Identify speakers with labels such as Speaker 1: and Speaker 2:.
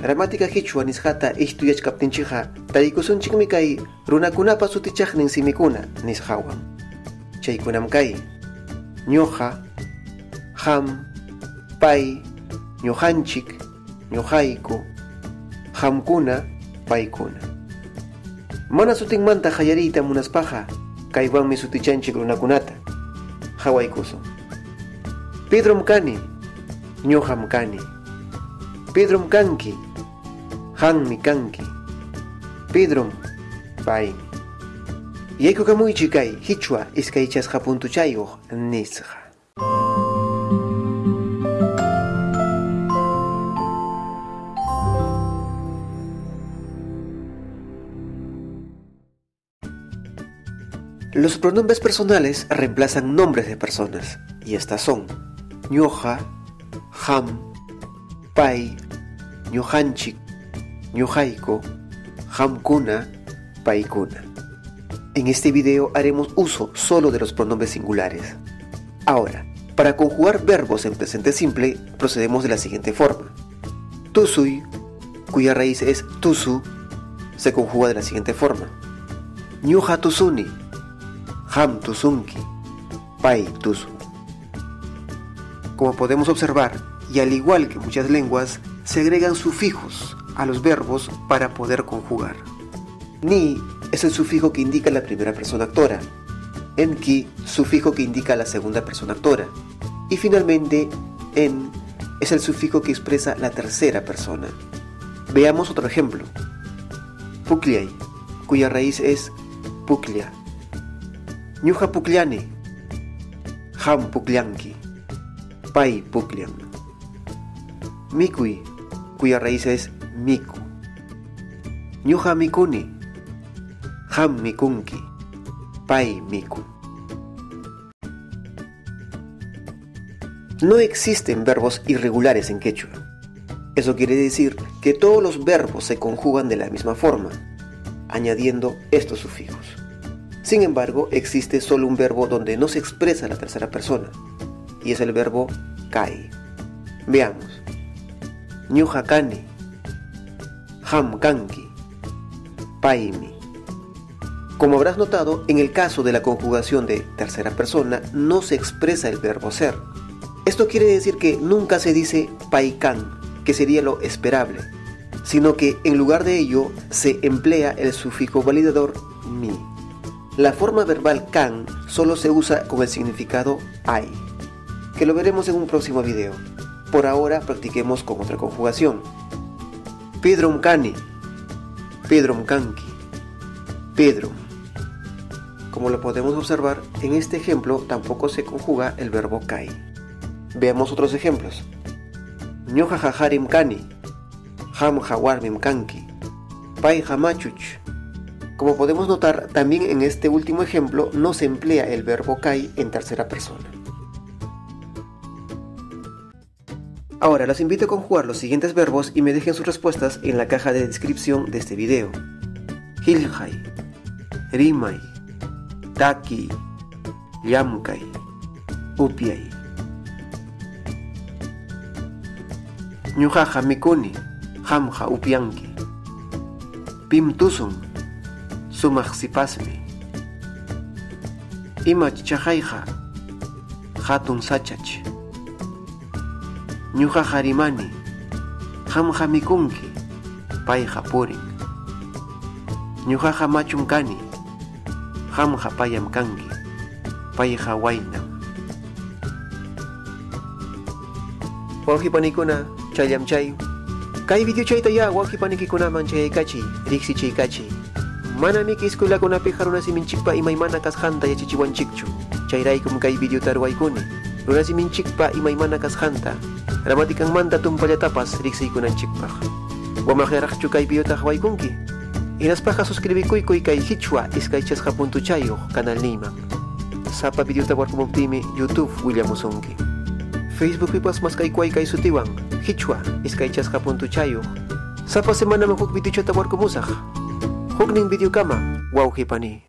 Speaker 1: gramática Quichua nisqata estudiachkaptinchikqa tarikusunchikmi kay runakunapa sutichaqnin simikuna nisqawan. Chaykunam kay ñuqa, qam, pay, ñuqanchik, ñuqayku, qamkuna, paykuna. Mana sutinmanta qallariyta munaspaqa kaywanmi sutichanchik runakunata. Hawaykusun. Pedrom kani, ñuqam kani. Pedrom kanki, qammi kanki. Pedrom paymi. Yaykukamuychik kay Quichua iskaychasqa puntuchayuq nisqa. Los pronombres personales reemplazan nombres de personas, y estas son ñuqa, qam, pay, ñuqanchik, ñuqayku, qamkuna, paykuna. En este video haremos uso solo de los pronombres singulares. Ahora, para conjugar verbos en presente simple, procedemos de la siguiente forma. Tusuy, cuya raíz es tusu, se conjuga de la siguiente forma. Ñuqa tusuni, qam tusunki, pay tusun. Como podemos observar, y al igual que muchas lenguas, se agregan sufijos a los verbos para poder conjugar. Ni es el sufijo que indica la primera persona actora, enki, sufijo que indica la segunda persona actora, y finalmente en es el sufijo que expresa la tercera persona. Veamos otro ejemplo. Pukliay, cuya raíz es puklia. Ñuqa pukliani, qam puklianki, pay puklian. Mikuy, cuya raíz es miku. Ñuqa mikuni, qam mikunki, pay miku. No existen verbos irregulares en quechua. Eso quiere decir que todos los verbos se conjugan de la misma forma, añadiendo estos sufijos. Sin embargo, existe solo un verbo donde no se expresa la tercera persona, y es el verbo kai. Veamos. Ñuqa kani, qam kanki, paymi. Como habrás notado, en el caso de la conjugación de tercera persona no se expresa el verbo ser. Esto quiere decir que nunca se dice paykan, que sería lo esperable, sino que en lugar de ello se emplea el sufijo validador mi. La forma verbal kan solo se usa con el significado ay, que lo veremos en un próximo video. Por ahora practiquemos con otra conjugación. Pedrom kani, pedrom kanki, pedrom. Como lo podemos observar, en este ejemplo tampoco se conjuga el verbo kai. Veamos otros ejemplos. Ñuqa haharim kani, qam hawarmim kanki, pay hamachuch. Como podemos notar, también en este último ejemplo no se emplea el verbo kai en tercera persona. Ahora los invito a conjugar los siguientes verbos y me dejen sus respuestas en la caja de descripción de este video. Hilhay, rimay, taki, llamkay, upyay. Ñuqaqa mikuni, qamqa upyanki. Pim tusun, sumaq sipasmi. Imach chaqayqa, hatun sachach. Ñuqaqa rimani, qamqa mikunki, payqa purin. Ñuqaqa machum kani, qamqa payam kanki, payqa waynam. Wawqipanikuna, chayam chay. Kay video chayta ya wawqipanikikunaman chayaykachiy, riqsichaykachiy. Manami kay escuelakunapi runasiminchikpa imaymana kasqanta yachachiwanchikchu. Chayraykum kay videota ruwaykuni. Runasiminchikpa imaymana kasqanta gramáticanmanta tumpallatapas riqsiykunanchikpaq. Wamaqllaraqchu kay videota qhawaykunki. Hinaspaqa suscribikuykuy kay Quichua iskaychasqa puntuchayuq canal niyman. Sapa videota warkumuptimi YouTube willamusunki. Facebook pipas maskaykuay kay sutiwan Quichua iskaychasqa puntuchayuq. Sapa semana huk videochata warkumusaq. Hukning video kama wawqipani.